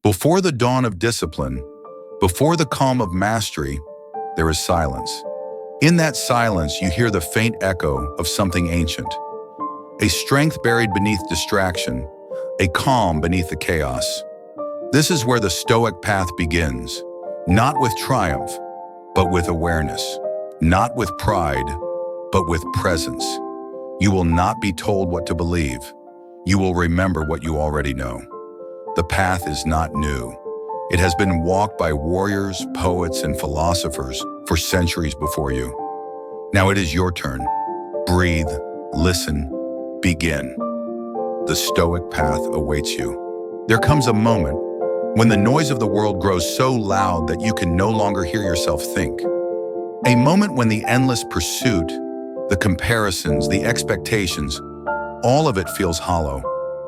Before the dawn of discipline, before the calm of mastery, there is silence. In that silence, you hear the faint echo of something ancient, a strength buried beneath distraction, a calm beneath the chaos. This is where the Stoic path begins, not with triumph, but with awareness, not with pride, but with presence. You will not be told what to believe. You will remember what you already know. The path is not new. It has been walked by warriors, poets, and philosophers for centuries before you. Now it is your turn. Breathe, listen, begin. The Stoic path awaits you. There comes a moment when the noise of the world grows so loud that you can no longer hear yourself think. A moment when the endless pursuit, the comparisons, the expectations, all of it feels hollow.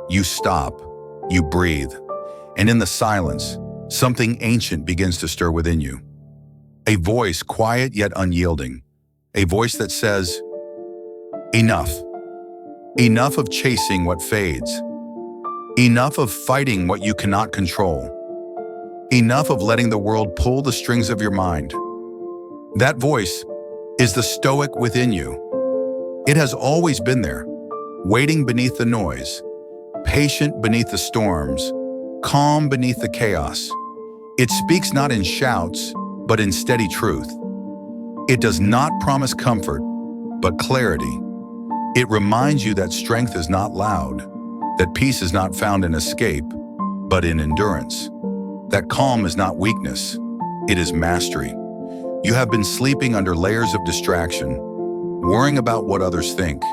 You stop, you breathe, and in the silence, something ancient begins to stir within you. A voice, quiet yet unyielding, a voice that says, enough. Enough of chasing what fades. Enough of fighting what you cannot control. Enough of letting the world pull the strings of your mind. That voice is the Stoic within you. It has always been there, waiting beneath the noise, patient beneath the storms, calm beneath the chaos. It speaks not in shouts, but in steady truth. It does not promise comfort, but clarity. It reminds you that strength is not loud, that peace is not found in escape, but in endurance. That calm is not weakness, it is mastery. You have been sleeping under layers of distraction, worrying about what others think,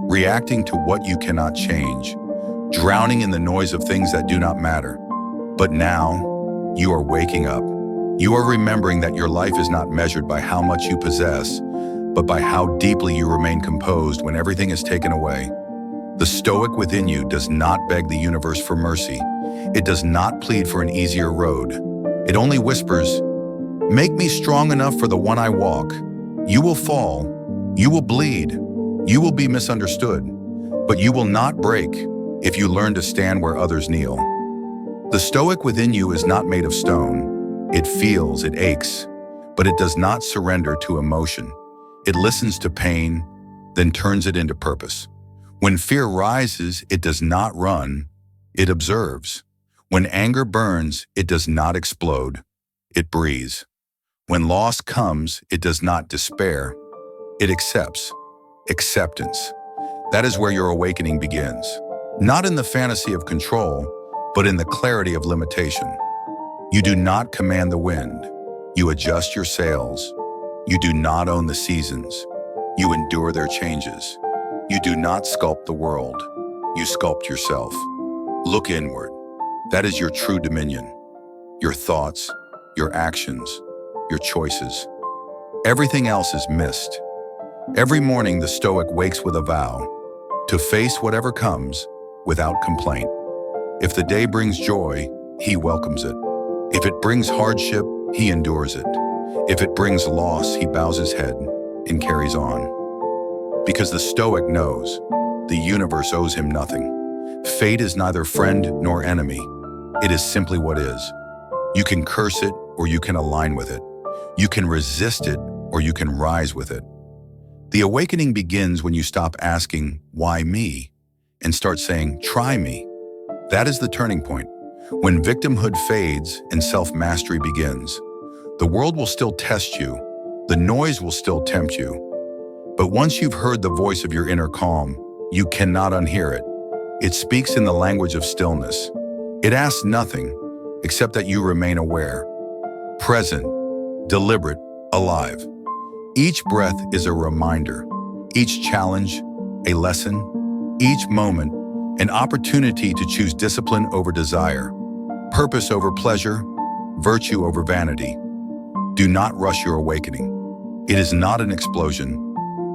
reacting to what you cannot change, drowning in the noise of things that do not matter. But now, you are waking up. You are remembering that your life is not measured by how much you possess, but by how deeply you remain composed when everything is taken away. The Stoic within you does not beg the universe for mercy. It does not plead for an easier road. It only whispers, "Make me strong enough for the one I walk. You will fall, you will bleed, you will be misunderstood, but you will not break if you learn to stand where others kneel." The Stoic within you is not made of stone. It feels, it aches, but it does not surrender to emotion. It listens to pain, then turns it into purpose. When fear rises, it does not run, it observes. When anger burns, it does not explode, it breathes. When loss comes, it does not despair, it accepts. Acceptance. That is where your awakening begins. Not in the fantasy of control, but in the clarity of limitation. You do not command the wind. You adjust your sails. You do not own the seasons. You endure their changes. You do not sculpt the world. You sculpt yourself. Look inward. That is your true dominion. Your thoughts, your actions, your choices. Everything else is mist. Every morning, the Stoic wakes with a vow to face whatever comes without complaint. If the day brings joy, he welcomes it. If it brings hardship, he endures it. If it brings loss, he bows his head and carries on. Because the Stoic knows the universe owes him nothing. Fate is neither friend nor enemy. It is simply what is. You can curse it or you can align with it. You can resist it or you can rise with it. The awakening begins when you stop asking, "Why me?" and start saying, "Try me." That is the turning point. When victimhood fades and self-mastery begins, the world will still test you. The noise will still tempt you. But once you've heard the voice of your inner calm, you cannot unhear it. It speaks in the language of stillness. It asks nothing except that you remain aware, present, deliberate, alive. Each breath is a reminder, each challenge, a lesson, each moment, an opportunity to choose discipline over desire, purpose over pleasure, virtue over vanity. Do not rush your awakening. It is not an explosion,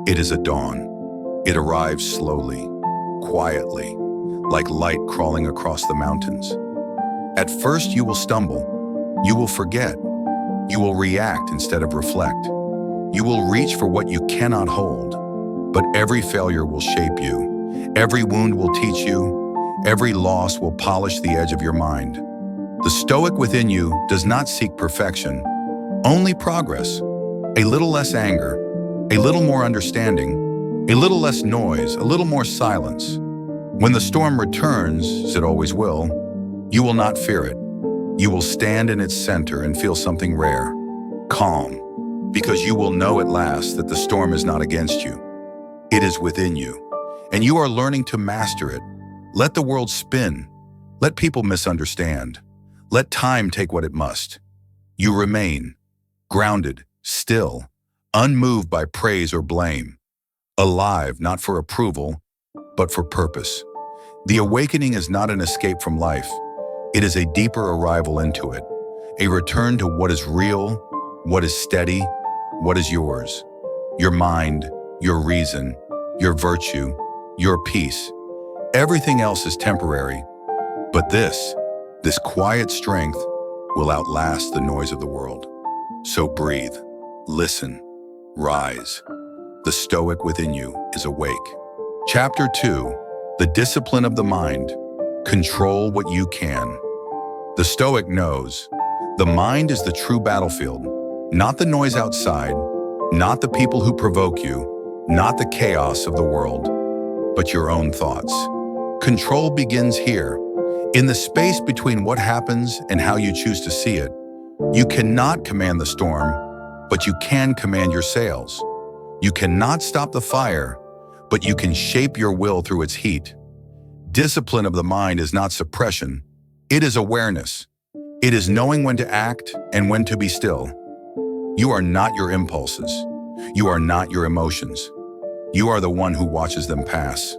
it is a dawn. It arrives slowly, quietly, like light crawling across the mountains. At first you will stumble, you will forget, you will react instead of reflect. You will reach for what you cannot hold, but every failure will shape you. Every wound will teach you. Every loss will polish the edge of your mind. The Stoic within you does not seek perfection, only progress. A little less anger, a little more understanding, a little less noise, a little more silence. When the storm returns, as it always will, you will not fear it. You will stand in its center and feel something rare, calm, because you will know at last that the storm is not against you. It is within you, and you are learning to master it. Let the world spin. Let people misunderstand. Let time take what it must. You remain, grounded, still, unmoved by praise or blame, alive not for approval, but for purpose. The awakening is not an escape from life. It is a deeper arrival into it, a return to what is real, what is steady, what is yours. Your mind, your reason, your virtue, your peace. Everything else is temporary, but this quiet strength will outlast the noise of the world. So breathe, listen, rise. The Stoic within you is awake. Chapter 2, the discipline of the mind. Control what you can. The Stoic knows the mind is the true battlefield, not the noise outside, not the people who provoke you, not the chaos of the world, but your own thoughts. Control begins here, in the space between what happens and how you choose to see it. You cannot command the storm, but you can command your sails. You cannot stop the fire, but you can shape your will through its heat. Discipline of the mind is not suppression. It is awareness. It is knowing when to act and when to be still. You are not your impulses. You are not your emotions. You are the one who watches them pass.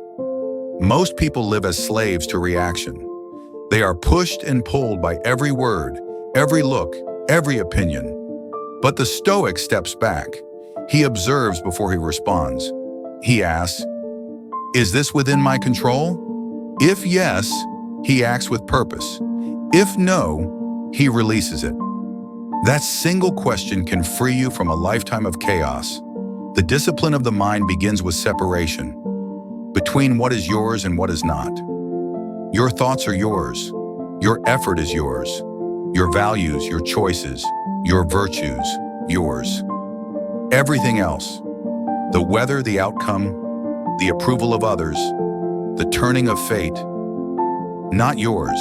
Most people live as slaves to reaction. They are pushed and pulled by every word, every look, every opinion. But the Stoic steps back. He observes before he responds. He asks, "Is this within my control?" If yes, he acts with purpose. If no, he releases it. That single question can free you from a lifetime of chaos. The discipline of the mind begins with separation between what is yours and what is not. Your thoughts are yours. Your effort is yours. Your values, your choices, your virtues, yours. Everything else, the weather, the outcome, the approval of others, the turning of fate, not yours.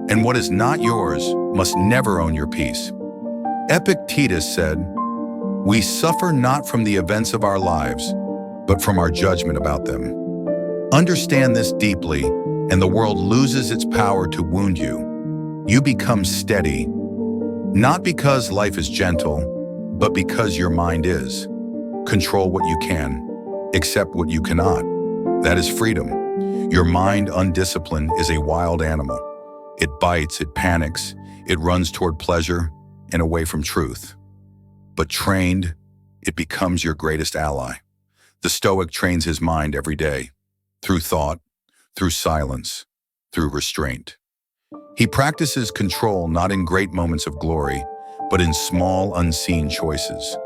And what is not yours must never own your peace. Epictetus said, "We suffer not from the events of our lives, but from our judgment about them." Understand this deeply, and the world loses its power to wound you. You become steady, not because life is gentle, but because your mind is. Control what you can, accept what you cannot. That is freedom. Your mind, undisciplined, is a wild animal. It bites, it panics, it runs toward pleasure and away from truth. But trained, it becomes your greatest ally. The Stoic trains his mind every day, through thought, through silence, through restraint. He practices control not in great moments of glory, but in small, unseen choices.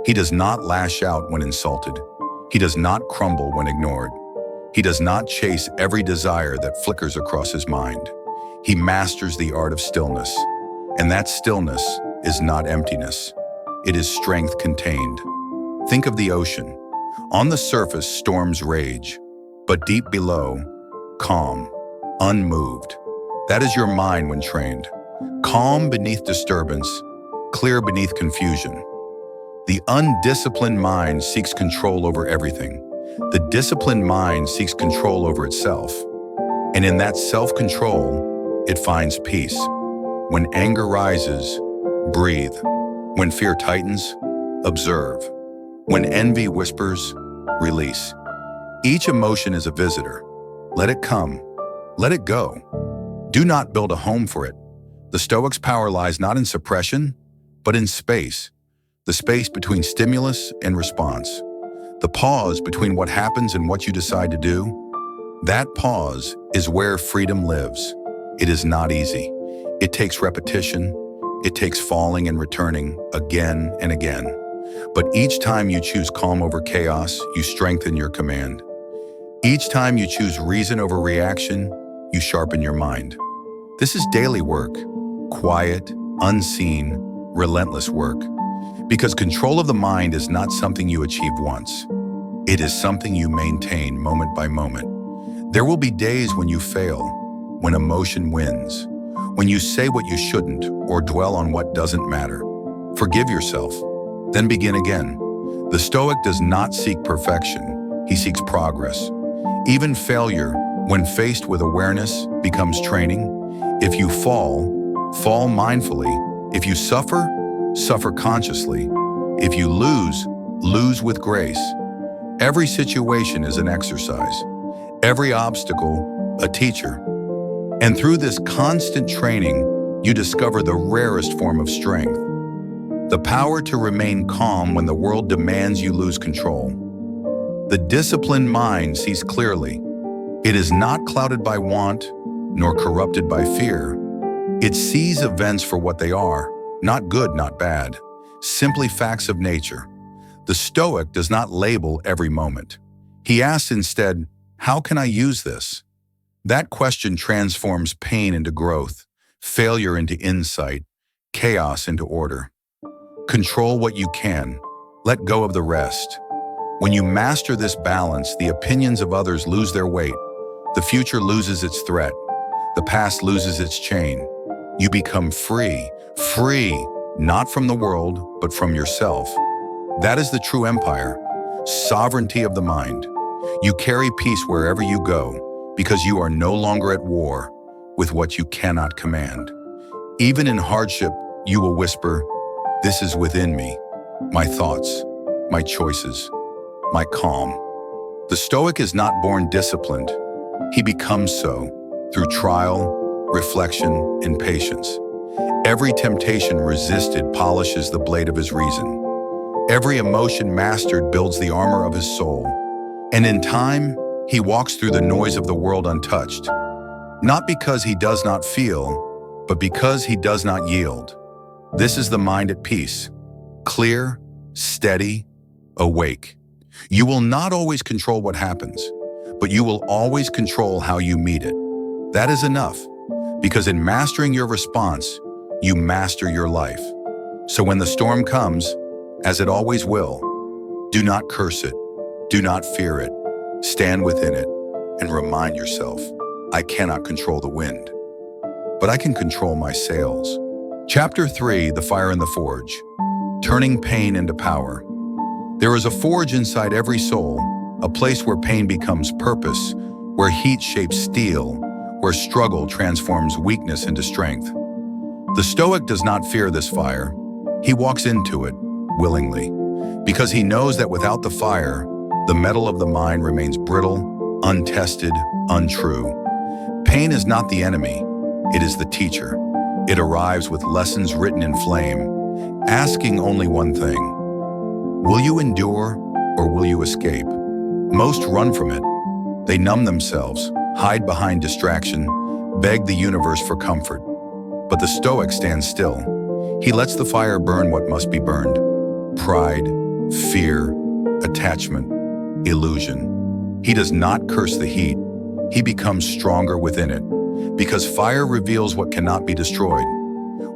He does not lash out when insulted. He does not crumble when ignored. He does not chase every desire that flickers across his mind. He masters the art of stillness, and that stillness is not emptiness. It is strength contained. Think of the ocean. On the surface, storms rage, but deep below, calm, unmoved. That is your mind when trained. Calm beneath disturbance, clear beneath confusion. The undisciplined mind seeks control over everything. The disciplined mind seeks control over itself. And in that self-control, it finds peace. When anger rises, breathe. When fear tightens, observe. When envy whispers, release. Each emotion is a visitor. Let it come. Let it go. Do not build a home for it. The Stoic's power lies not in suppression, but in space. The space between stimulus and response. The pause between what happens and what you decide to do. That pause is where freedom lives. It is not easy. It takes repetition. It takes falling and returning again and again. But each time you choose calm over chaos, you strengthen your command. Each time you choose reason over reaction, you sharpen your mind. This is daily work, quiet, unseen, relentless work. Because control of the mind is not something you achieve once. It is something you maintain moment by moment. There will be days when you fail, when emotion wins, when you say what you shouldn't or dwell on what doesn't matter. Forgive yourself, then begin again. The Stoic does not seek perfection, he seeks progress. Even failure, when faced with awareness, becomes training. If you fall, fall mindfully. If you suffer, suffer consciously. If you lose, lose with grace. Every situation is an exercise. Every obstacle, a teacher. And through this constant training, you discover the rarest form of strength. The power to remain calm when the world demands you lose control. The disciplined mind sees clearly. It is not clouded by want, nor corrupted by fear. It sees events for what they are, not good, not bad, simply facts of nature. The Stoic does not label every moment. He asks instead, how can I use this? That question transforms pain into growth, failure into insight, chaos into order. Control what you can. Let go of the rest. When you master this balance, the opinions of others lose their weight. The future loses its threat. The past loses its chain. You become free, not from the world, but from yourself. That is the true empire, sovereignty of the mind. You carry peace wherever you go because you are no longer at war with what you cannot command. Even in hardship, you will whisper, "This is within me, my thoughts, my choices, my calm." The Stoic is not born disciplined. He becomes so through trial, reflection, and patience. Every temptation resisted polishes the blade of his reason. Every emotion mastered builds the armor of his soul. And in time, he walks through the noise of the world untouched. Not because he does not feel, but because he does not yield. This is the mind at peace, clear, steady, awake. You will not always control what happens, but you will always control how you meet it. That is enough, because in mastering your response, you master your life. So when the storm comes, as it always will, do not curse it, do not fear it, stand within it, and remind yourself, I cannot control the wind, but I can control my sails. Chapter 3, The Fire in the Forge, Turning Pain into Power. There is a forge inside every soul, a place where pain becomes purpose, where heat shapes steel, where struggle transforms weakness into strength. The Stoic does not fear this fire. He walks into it willingly, because he knows that without the fire, the metal of the mind remains brittle, untested, untrue. Pain is not the enemy, it is the teacher. It arrives with lessons written in flame, asking only one thing. Will you endure or will you escape? Most run from it. They numb themselves, hide behind distraction, beg the universe for comfort. But the Stoic stands still. He lets the fire burn what must be burned. Pride, fear, attachment, illusion. He does not curse the heat. He becomes stronger within it, because fire reveals what cannot be destroyed.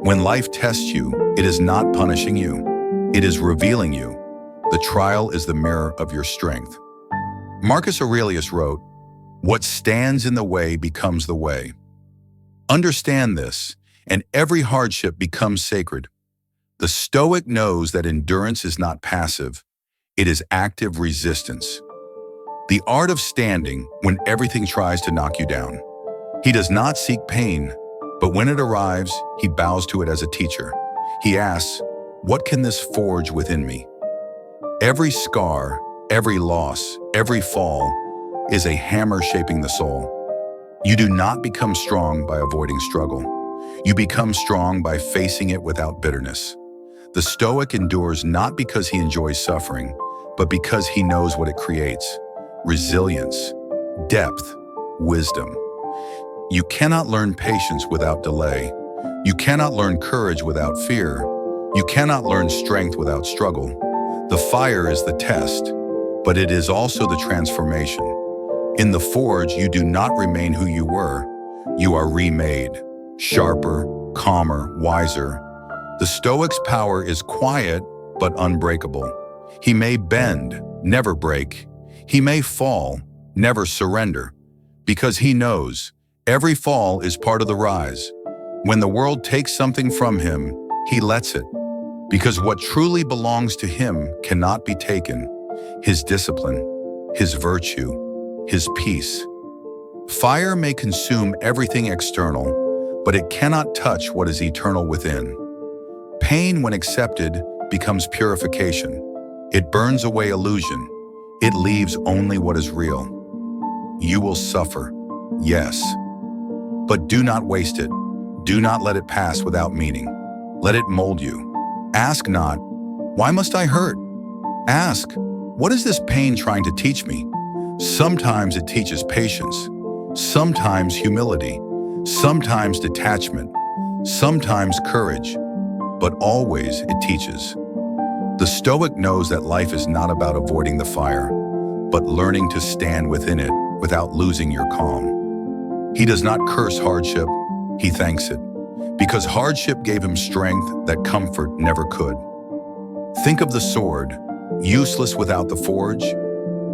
When life tests you, it is not punishing you. It is revealing you. The trial is the mirror of your strength. Marcus Aurelius wrote, "What stands in the way becomes the way." Understand this, and every hardship becomes sacred. The Stoic knows that endurance is not passive. It is active resistance. The art of standing when everything tries to knock you down. He does not seek pain, but when it arrives, he bows to it as a teacher. He asks, what can this forge within me? Every scar, every loss, every fall is a hammer shaping the soul. You do not become strong by avoiding struggle. You become strong by facing it without bitterness. The Stoic endures not because he enjoys suffering, but because he knows what it creates: resilience, depth, wisdom. You cannot learn patience without delay. You cannot learn courage without fear. You cannot learn strength without struggle. The fire is the test, but it is also the transformation. In the forge, you do not remain who you were. You are remade, sharper, calmer, wiser. The Stoic's power is quiet but unbreakable. He may bend, never break. He may fall, never surrender, because he knows every fall is part of the rise. When the world takes something from him, he lets it, because what truly belongs to him cannot be taken: his discipline, his virtue, his peace. Fire may consume everything external, but it cannot touch what is eternal within. Pain, when accepted, becomes purification. It burns away illusion. It leaves only what is real. You will suffer, yes, but do not waste it. Do not let it pass without meaning. Let it mold you. Ask not, why must I hurt? Ask, what is this pain trying to teach me? Sometimes it teaches patience, sometimes humility, sometimes detachment, sometimes courage, but always it teaches. The Stoic knows that life is not about avoiding the fire, but learning to stand within it without losing your calm. He does not curse hardship, he thanks it, because hardship gave him strength that comfort never could. Think of the sword, useless without the forge.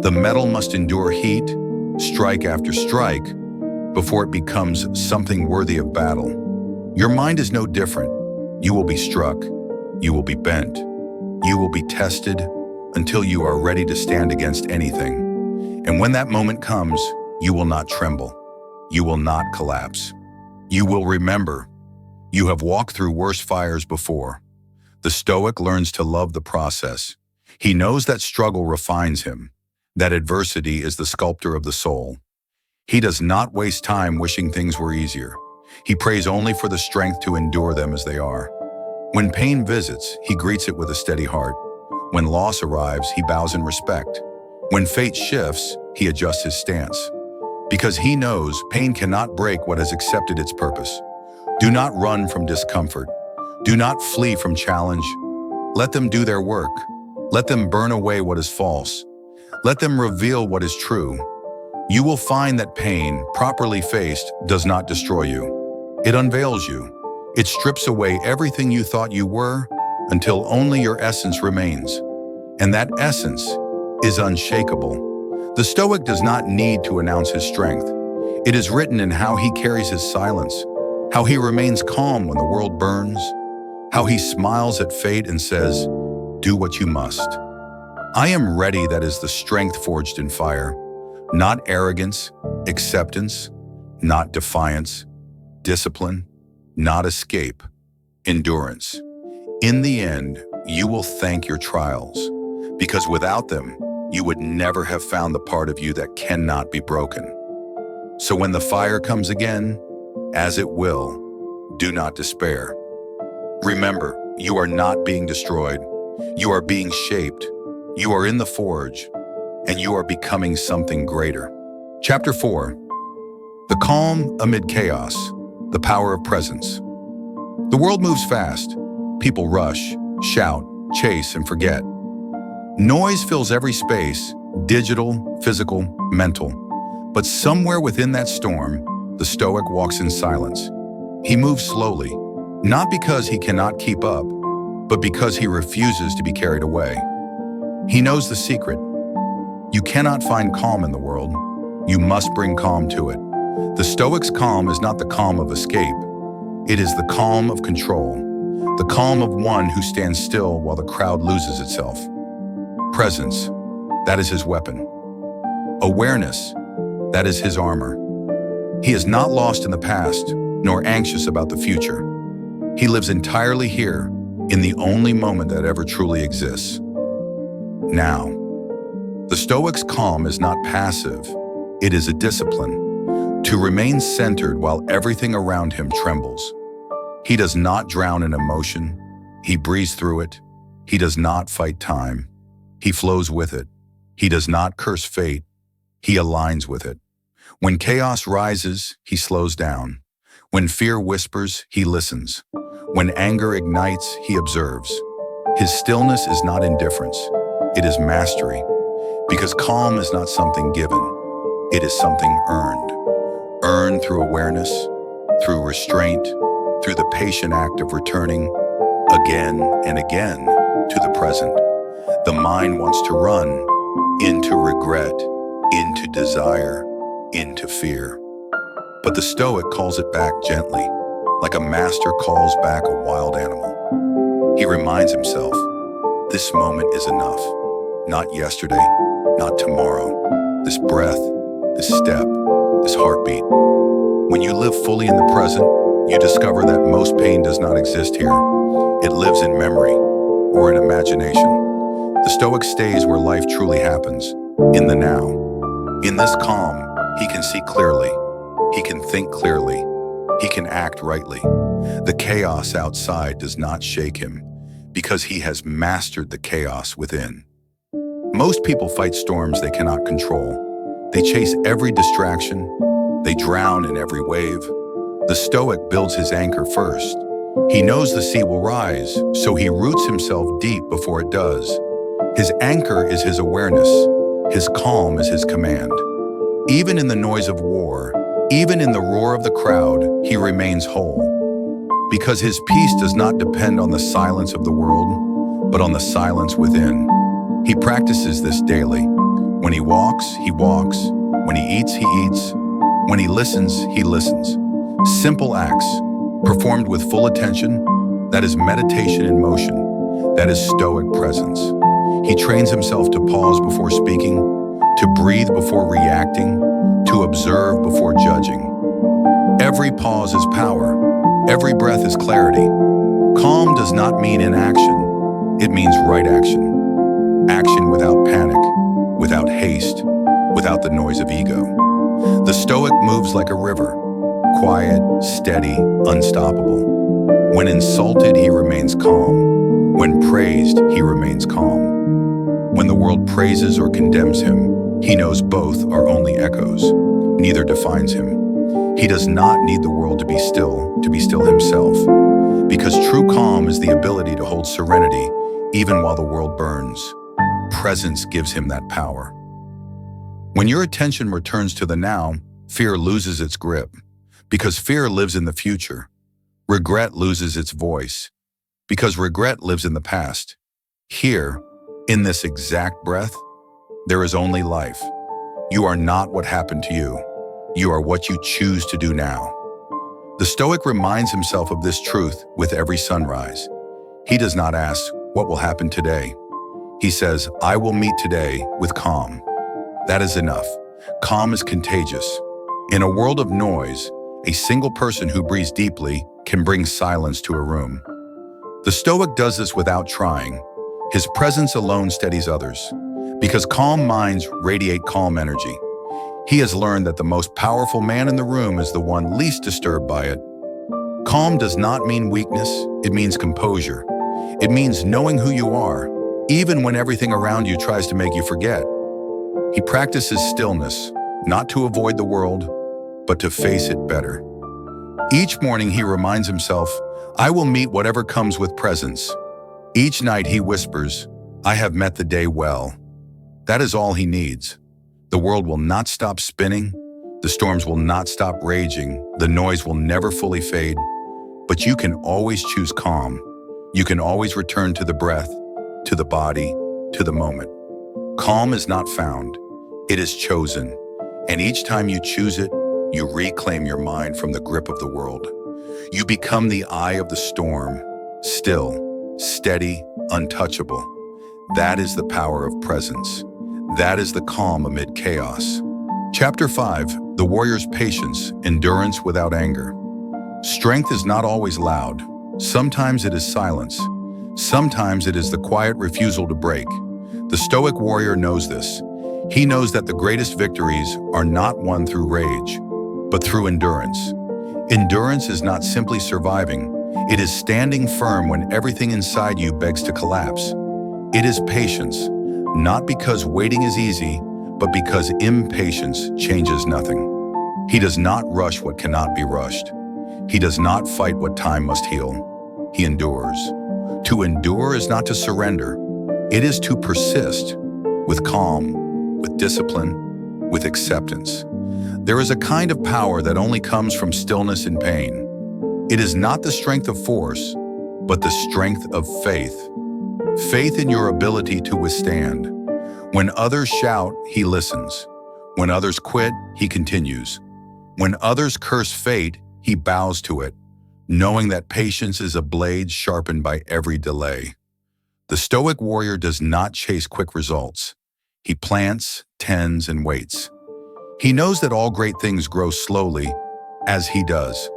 The metal must endure heat, strike after strike, before it becomes something worthy of battle. Your mind is no different. You will be struck, you will be bent, you will be tested until you are ready to stand against anything. And when that moment comes, you will not tremble. You will not collapse. You will remember. You have walked through worse fires before. The Stoic learns to love the process. He knows that struggle refines him, that adversity is the sculptor of the soul. He does not waste time wishing things were easier. He prays only for the strength to endure them as they are. When pain visits, he greets it with a steady heart. When loss arrives, he bows in respect. When fate shifts, he adjusts his stance. Because he knows pain cannot break what has accepted its purpose. Do not run from discomfort. Do not flee from challenge. Let them do their work. Let them burn away what is false. Let them reveal what is true. You will find that pain, properly faced, does not destroy you. It unveils you. It strips away everything you thought you were until only your essence remains. And that essence is unshakable. The Stoic does not need to announce his strength. It is written in how he carries his silence, how he remains calm when the world burns, how he smiles at fate and says, "Do what you must." I am ready, that is the strength forged in fire. Not arrogance, acceptance, not defiance, discipline, not escape, endurance. In the end, you will thank your trials, because without them, you would never have found the part of you that cannot be broken. So when the fire comes again, as it will, do not despair. Remember, you are not being destroyed. You are being shaped. You are in the forge, and you are becoming something greater. Chapter 4. The calm amid chaos, the power of presence. The world moves fast. People rush, shout, chase, and forget. Noise fills every space, digital, physical, mental. But somewhere within that storm, the Stoic walks in silence. He moves slowly, not because he cannot keep up, but because he refuses to be carried away. He knows the secret. You cannot find calm in the world. You must bring calm to it. The Stoic's calm is not the calm of escape. It is the calm of control, the calm of one who stands still while the crowd loses itself. Presence, that is his weapon. Awareness, that is his armor. He is not lost in the past, nor anxious about the future. He lives entirely here, in the only moment that ever truly exists. Now, the Stoic's calm is not passive. It is a discipline, to remain centered while everything around him trembles. He does not drown in emotion. He breathes through it. He does not fight time. He flows with it. He does not curse fate. He aligns with it. When chaos rises, he slows down. When fear whispers, he listens. When anger ignites, he observes. His stillness is not indifference. It is mastery. Because calm is not something given. It is something earned. Earned through awareness, through restraint, through the patient act of returning again and again to the present. The mind wants to run into regret, into desire, into fear. But the Stoic calls it back gently, like a master calls back a wild animal. He reminds himself, this moment is enough. Not yesterday, not tomorrow. This breath, this step, this heartbeat. When you live fully in the present, you discover that most pain does not exist here. It lives in memory or in imagination. The Stoic stays where life truly happens, in the now. In this calm, he can see clearly, he can think clearly, he can act rightly. The chaos outside does not shake him because he has mastered the chaos within. Most people fight storms they cannot control. They chase every distraction. They drown in every wave. The Stoic builds his anchor first. He knows the sea will rise, so he roots himself deep before it does. His anchor is his awareness. His calm is his command. Even in the noise of war, even in the roar of the crowd, he remains whole. Because his peace does not depend on the silence of the world, but on the silence within. He practices this daily. When he walks, he walks. When he eats, he eats. When he listens, he listens. Simple acts, performed with full attention, that is meditation in motion. That is Stoic presence. He trains himself to pause before speaking, to breathe before reacting, to observe before judging. Every pause is power. Every breath is clarity. Calm does not mean inaction. It means right action. Action without panic, without haste, without the noise of ego. The Stoic moves like a river, quiet, steady, unstoppable. When insulted, he remains calm. When praised, he remains calm. When the world praises or condemns him, he knows both are only echoes. Neither defines him. He does not need the world to be still himself. Because true calm is the ability to hold serenity even while the world burns. Presence gives him that power. When your attention returns to the now, fear loses its grip. Because fear lives in the future. Regret loses its voice. Because regret lives in the past. Here, in this exact breath, there is only life. You are not what happened to you. You are what you choose to do now. The Stoic reminds himself of this truth with every sunrise. He does not ask, what will happen today? He says, I will meet today with calm. That is enough. Calm is contagious. In a world of noise, a single person who breathes deeply can bring silence to a room. The Stoic does this without trying. His presence alone steadies others. Because calm minds radiate calm energy. He has learned that the most powerful man in the room is the one least disturbed by it. Calm does not mean weakness, it means composure. It means knowing who you are, even when everything around you tries to make you forget. He practices stillness, not to avoid the world, but to face it better. Each morning he reminds himself, I will meet whatever comes with presence. Each night he whispers, I have met the day well. That is all he needs. The world will not stop spinning, the storms will not stop raging, the noise will never fully fade, but you can always choose calm. You can always return to the breath, to the body, to the moment. Calm is not found, it is chosen. And each time you choose it, you reclaim your mind from the grip of the world. You become the eye of the storm, still, steady, untouchable. That is the power of presence. That is the calm amid chaos. Chapter 5, The Warrior's Patience, Endurance Without Anger. Strength is not always loud. Sometimes it is silence. Sometimes it is the quiet refusal to break. The Stoic warrior knows this. He knows that the greatest victories are not won through rage, but through endurance. Endurance is not simply surviving. It is standing firm when everything inside you begs to collapse. It is patience, not because waiting is easy, but because impatience changes nothing. He does not rush what cannot be rushed. He does not fight what time must heal. He endures. To endure is not to surrender. It is to persist with calm, with discipline, with acceptance. There is a kind of power that only comes from stillness in pain. It is not the strength of force, but the strength of faith. Faith in your ability to withstand. When others shout, he listens. When others quit, he continues. When others curse fate, he bows to it, knowing that patience is a blade sharpened by every delay. The Stoic warrior does not chase quick results. He plants, tends, and waits. He knows that all great things grow slowly, as he does.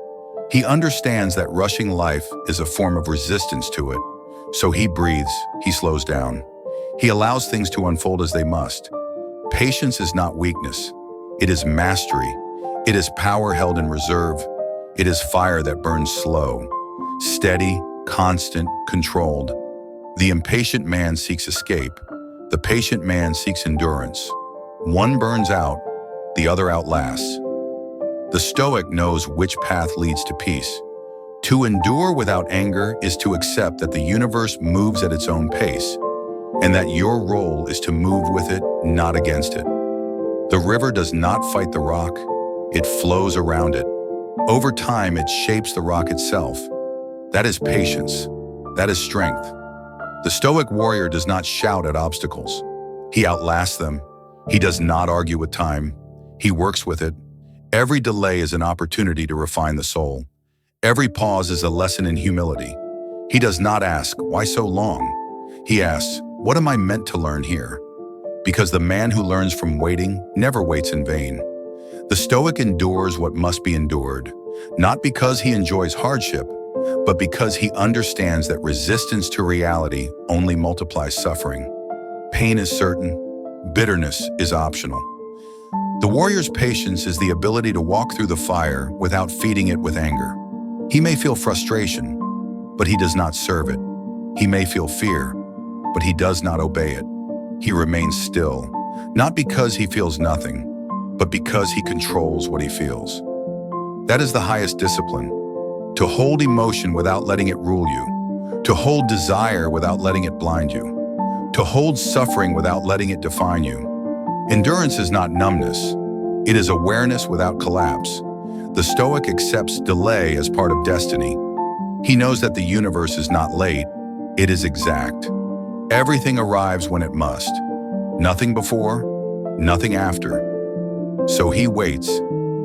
He understands that rushing life is a form of resistance to it, so he breathes, he slows down. He allows things to unfold as they must. Patience is not weakness. It is mastery. It is power held in reserve. It is fire that burns slow, steady, constant, controlled. The impatient man seeks escape. The patient man seeks endurance. One burns out, the other outlasts. The Stoic knows which path leads to peace. To endure without anger is to accept that the universe moves at its own pace, and that your role is to move with it, not against it. The river does not fight the rock, it flows around it. Over time, it shapes the rock itself. That is patience. That is strength. The Stoic warrior does not shout at obstacles. He outlasts them. He does not argue with time. He works with it. Every delay is an opportunity to refine the soul. Every pause is a lesson in humility. He does not ask, "Why so long?" He asks, "What am I meant to learn here?" Because the man who learns from waiting never waits in vain. The Stoic endures what must be endured, not because he enjoys hardship, but because he understands that resistance to reality only multiplies suffering. Pain is certain, bitterness is optional. The warrior's patience is the ability to walk through the fire without feeding it with anger. He may feel frustration, but he does not serve it. He may feel fear, but he does not obey it. He remains still, not because he feels nothing, but because he controls what he feels. That is the highest discipline. To hold emotion without letting it rule you. To hold desire without letting it blind you. To hold suffering without letting it define you. Endurance is not numbness. It is awareness without collapse. The Stoic accepts delay as part of destiny. He knows that the universe is not late, it is exact. Everything arrives when it must. Nothing before, nothing after. So he waits,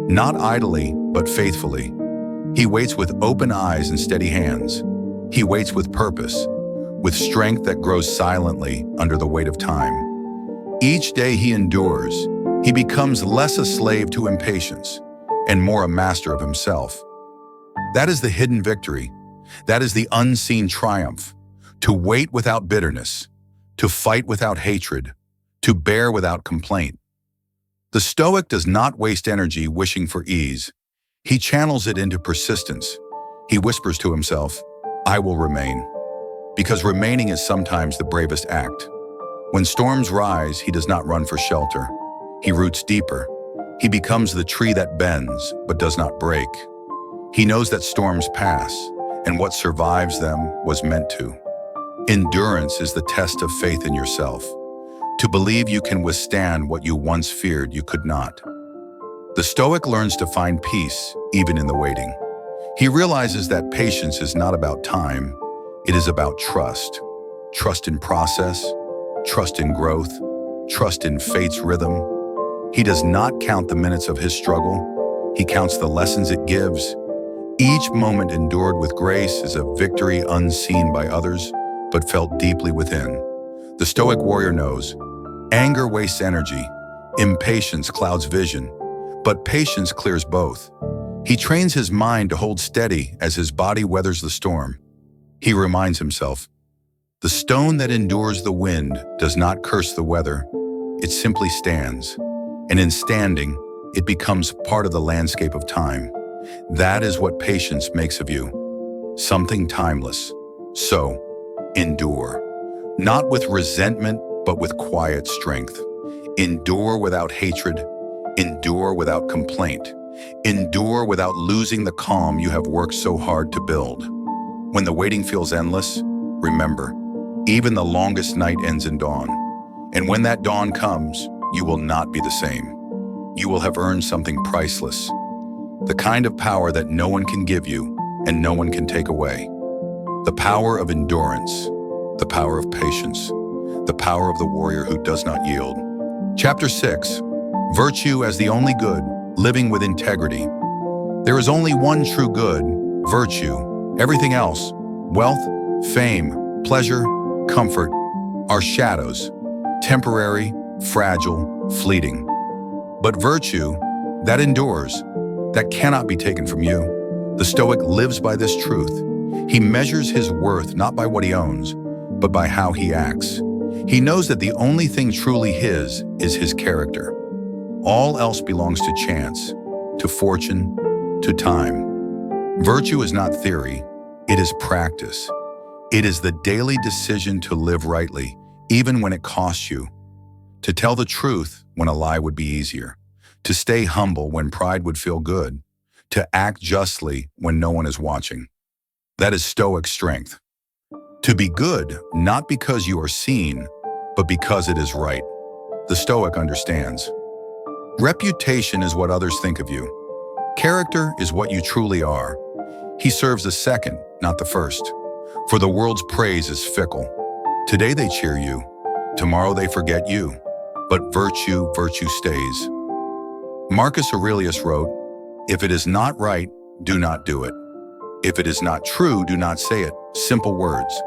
not idly, but faithfully. He waits with open eyes and steady hands. He waits with purpose, with strength that grows silently under the weight of time. Each day he endures, he becomes less a slave to impatience and more a master of himself. That is the hidden victory. That is the unseen triumph. To wait without bitterness, to fight without hatred, to bear without complaint. The Stoic does not waste energy wishing for ease. He channels it into persistence. He whispers to himself, "I will remain." Because remaining is sometimes the bravest act. When storms rise, he does not run for shelter. He roots deeper. He becomes the tree that bends, but does not break. He knows that storms pass, and what survives them was meant to. Endurance is the test of faith in yourself. To believe you can withstand what you once feared you could not. The Stoic learns to find peace, even in the waiting. He realizes that patience is not about time, it is about trust. Trust in process, trust in growth, trust in fate's rhythm. He does not count the minutes of his struggle, he counts the lessons it gives. Each moment endured with grace is a victory unseen by others, but felt deeply within. The Stoic warrior knows, anger wastes energy, impatience clouds vision, but patience clears both. He trains his mind to hold steady as his body weathers the storm. He reminds himself, the stone that endures the wind does not curse the weather, it simply stands. And in standing, it becomes part of the landscape of time. That is what patience makes of you, something timeless. So, endure, not with resentment, but with quiet strength. Endure without hatred, endure without complaint, endure without losing the calm you have worked so hard to build. When the waiting feels endless, remember, even the longest night ends in dawn. And when that dawn comes, you will not be the same. You will have earned something priceless, the kind of power that no one can give you, and no one can take away. The power of endurance, the power of patience, the power of the warrior who does not yield. Chapter 6. Virtue as the only good, living with integrity. There is only one true good, virtue. Everything else, wealth, fame, pleasure, comfort, are shadows, temporary, fragile, fleeting. But virtue, that endures, that cannot be taken from you. The Stoic lives by this truth. He measures his worth not by what he owns, but by how he acts. He knows that the only thing truly his is his character. All else belongs to chance, to fortune, to time. Virtue is not theory, it is practice. It is the daily decision to live rightly, even when it costs you. To tell the truth when a lie would be easier. To stay humble when pride would feel good. To act justly when no one is watching. That is Stoic strength. To be good, not because you are seen, but because it is right. The Stoic understands. Reputation is what others think of you. Character is what you truly are. He serves the second, not the first. For the world's praise is fickle. Today they cheer you, tomorrow they forget you. But virtue stays. Marcus Aurelius wrote, "If it is not right, do not do it. If it is not true, do not say it." Simple words.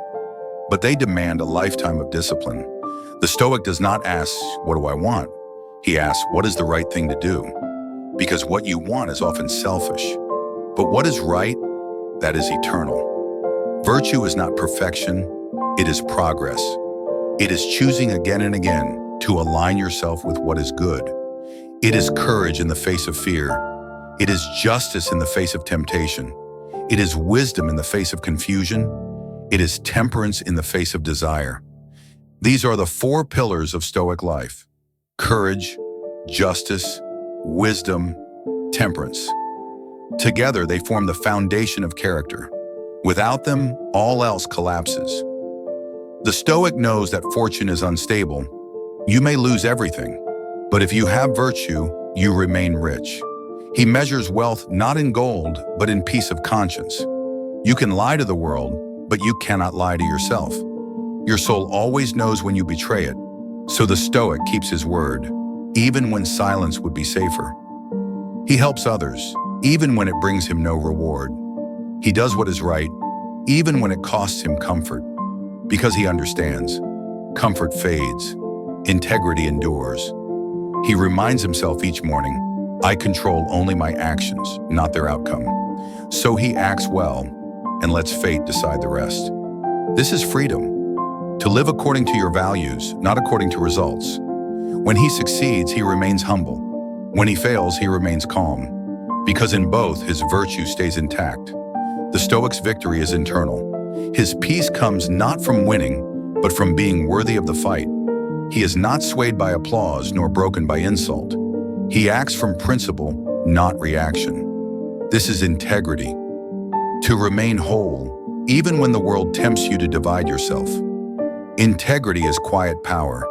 But they demand a lifetime of discipline. The Stoic does not ask, "What do I want?" He asks, "What is the right thing to do?" Because what you want is often selfish. But what is right, that is eternal. Virtue is not perfection, it is progress. It is choosing again and again to align yourself with what is good. It is courage in the face of fear. It is justice in the face of temptation. It is wisdom in the face of confusion. It is temperance in the face of desire. These are the 4 pillars of Stoic life: courage, justice, wisdom, temperance. Together, they form the foundation of character. Without them, all else collapses. The Stoic knows that fortune is unstable. You may lose everything, but if you have virtue, you remain rich. He measures wealth not in gold, but in peace of conscience. You can lie to the world, but you cannot lie to yourself. Your soul always knows when you betray it, so the Stoic keeps his word, even when silence would be safer. He helps others, even when it brings him no reward. He does what is right, even when it costs him comfort, because he understands. Comfort fades, integrity endures. He reminds himself each morning, "I control only my actions, not their outcome." So he acts well and lets fate decide the rest. This is freedom. To live according to your values, not according to results. When he succeeds, he remains humble. When he fails, he remains calm. Because in both, his virtue stays intact. The Stoic's victory is internal. His peace comes not from winning, but from being worthy of the fight. He is not swayed by applause nor broken by insult. He acts from principle, not reaction. This is integrity. To remain whole, even when the world tempts you to divide yourself. Integrity is quiet power.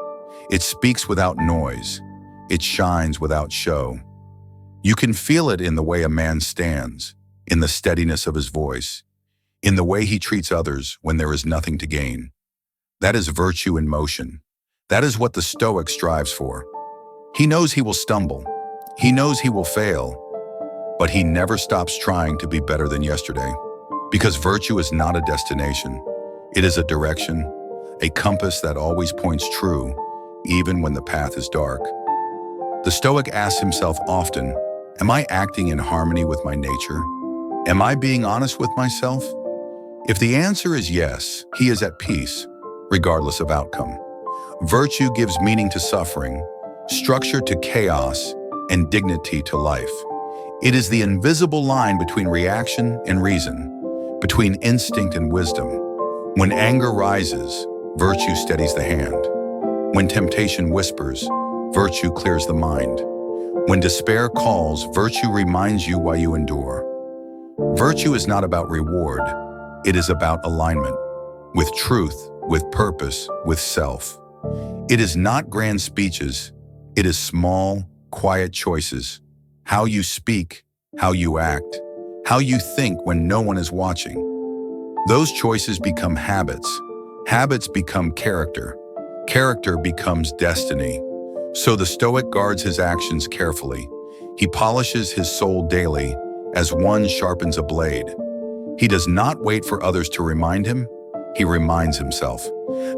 It speaks without noise. It shines without show. You can feel it in the way a man stands, in the steadiness of his voice, in the way he treats others when there is nothing to gain. That is virtue in motion. That is what the Stoic strives for. He knows he will stumble. He knows he will fail. But he never stops trying to be better than yesterday. Because virtue is not a destination. It is a direction, a compass that always points true, even when the path is dark. The Stoic asks himself often, am I acting in harmony with my nature? Am I being honest with myself? If the answer is yes, he is at peace, regardless of outcome. Virtue gives meaning to suffering, structure to chaos, and dignity to life. It is the invisible line between reaction and reason, between instinct and wisdom. When anger rises, virtue steadies the hand. When temptation whispers, virtue clears the mind. When despair calls, virtue reminds you why you endure. Virtue is not about reward. It is about alignment, with truth, with purpose, with self. It is not grand speeches. It is small, quiet choices. How you speak, how you act, how you think when no one is watching. Those choices become habits. Habits become character. Character becomes destiny. So the Stoic guards his actions carefully. He polishes his soul daily as one sharpens a blade. He does not wait for others to remind him. He reminds himself,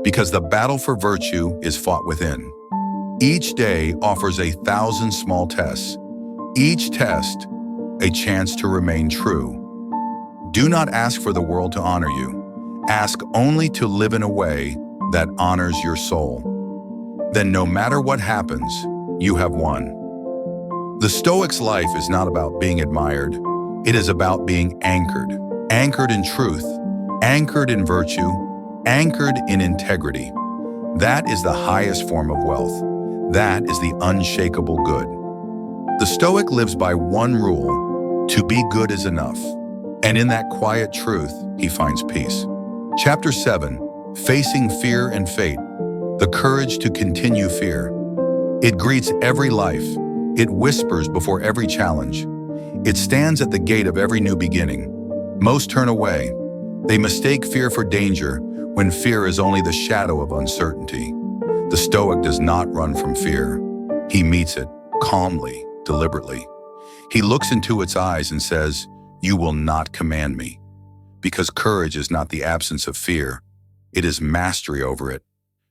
because the battle for virtue is fought within. Each day offers 1,000 small tests. Each test, a chance to remain true. Do not ask for the world to honor you. Ask only to live in a way that honors your soul. Then no matter what happens, you have won. The Stoic's life is not about being admired. It is about being anchored. Anchored in truth, anchored in virtue, anchored in integrity. That is the highest form of wealth. That is the unshakable good. The Stoic lives by one rule: to be good is enough. And in that quiet truth, he finds peace. Chapter 7, Facing Fear and Fate, the courage to continue fear. It greets every life. It whispers before every challenge. It stands at the gate of every new beginning. Most turn away. They mistake fear for danger when fear is only the shadow of uncertainty. The Stoic does not run from fear. He meets it calmly, deliberately. He looks into its eyes and says, "You will not command me." Because courage is not the absence of fear. It is mastery over it.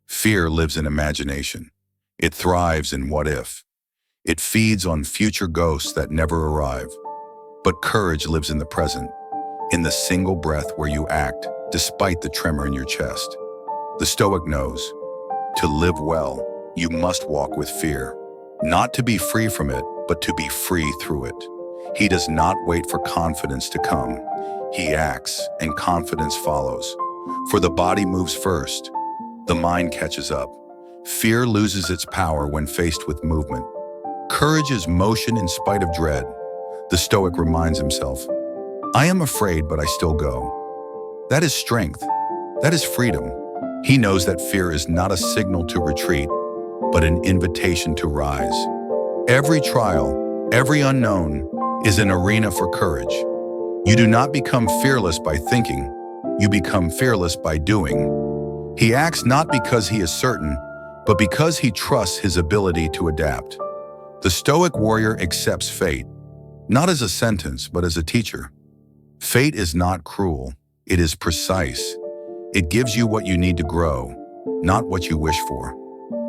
Fear lives in imagination. It thrives in what if. It feeds on future ghosts that never arrive. But courage lives in the present, in the single breath where you act, despite the tremor in your chest. The Stoic knows, to live well, you must walk with fear. Not to be free from it, but to be free through it. He does not wait for confidence to come. He acts, and confidence follows. For the body moves first. The mind catches up. Fear loses its power when faced with movement. Courage is motion in spite of dread. The Stoic reminds himself, "I am afraid, but I still go." That is strength. That is freedom. He knows that fear is not a signal to retreat, but an invitation to rise. Every trial, every unknown, is an arena for courage. You do not become fearless by thinking. You become fearless by doing. He acts not because he is certain, but because he trusts his ability to adapt. The Stoic warrior accepts fate, not as a sentence, but as a teacher. Fate is not cruel. It is precise. It gives you what you need to grow, not what you wish for.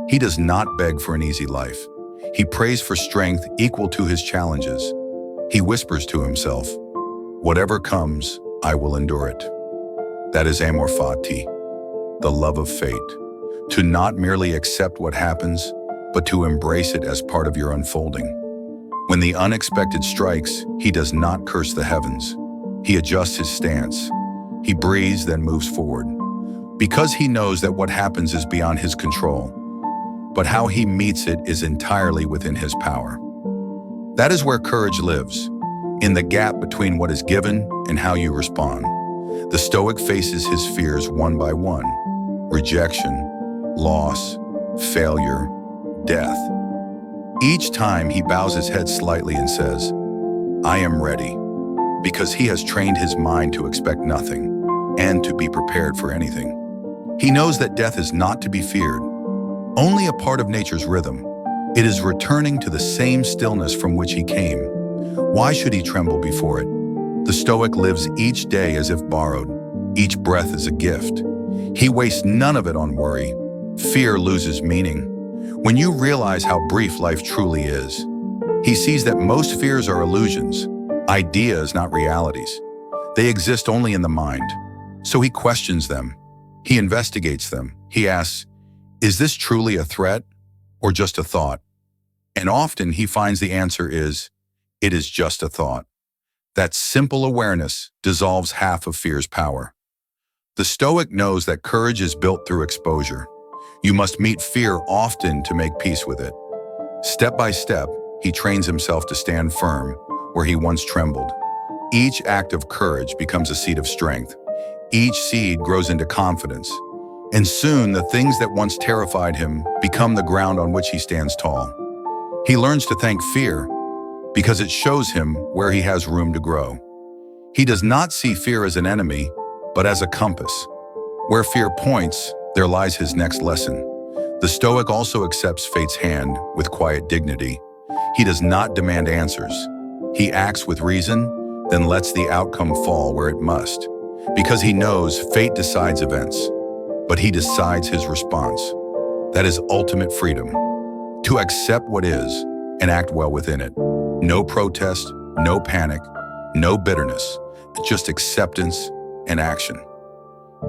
He does not beg for an easy life. He prays for strength equal to his challenges. He whispers to himself, "Whatever comes, I will endure it." That is amor fati, the love of fate. To not merely accept what happens, but to embrace it as part of your unfolding. When the unexpected strikes, he does not curse the heavens. He adjusts his stance. He breathes, then moves forward. Because he knows that what happens is beyond his control. But how he meets it is entirely within his power. That is where courage lives, in the gap between what is given and how you respond. The Stoic faces his fears one by one: rejection, loss, failure, death. Each time he bows his head slightly and says, "I am ready," because he has trained his mind to expect nothing and to be prepared for anything. He knows that death is not to be feared, only a part of nature's rhythm. It is returning to the same stillness from which he came. Why should he tremble before it? The Stoic lives each day as if borrowed. Each breath is a gift. He wastes none of it on worry. Fear loses meaning. When you realize how brief life truly is, he sees that most fears are illusions, ideas, not realities. They exist only in the mind. So he questions them. He investigates them. He asks, is this truly a threat or just a thought? And often he finds the answer is, it is just a thought. That simple awareness dissolves half of fear's power. The Stoic knows that courage is built through exposure. You must meet fear often to make peace with it. Step by step, he trains himself to stand firm where he once trembled. Each act of courage becomes a seed of strength. Each seed grows into confidence. And soon, the things that once terrified him become the ground on which he stands tall. He learns to thank fear because it shows him where he has room to grow. He does not see fear as an enemy, but as a compass. Where fear points, there lies his next lesson. The Stoic also accepts fate's hand with quiet dignity. He does not demand answers. He acts with reason, then lets the outcome fall where it must. Because he knows fate decides events, but he decides his response. That is ultimate freedom. To accept what is and act well within it. No protest, no panic, no bitterness, just acceptance and action.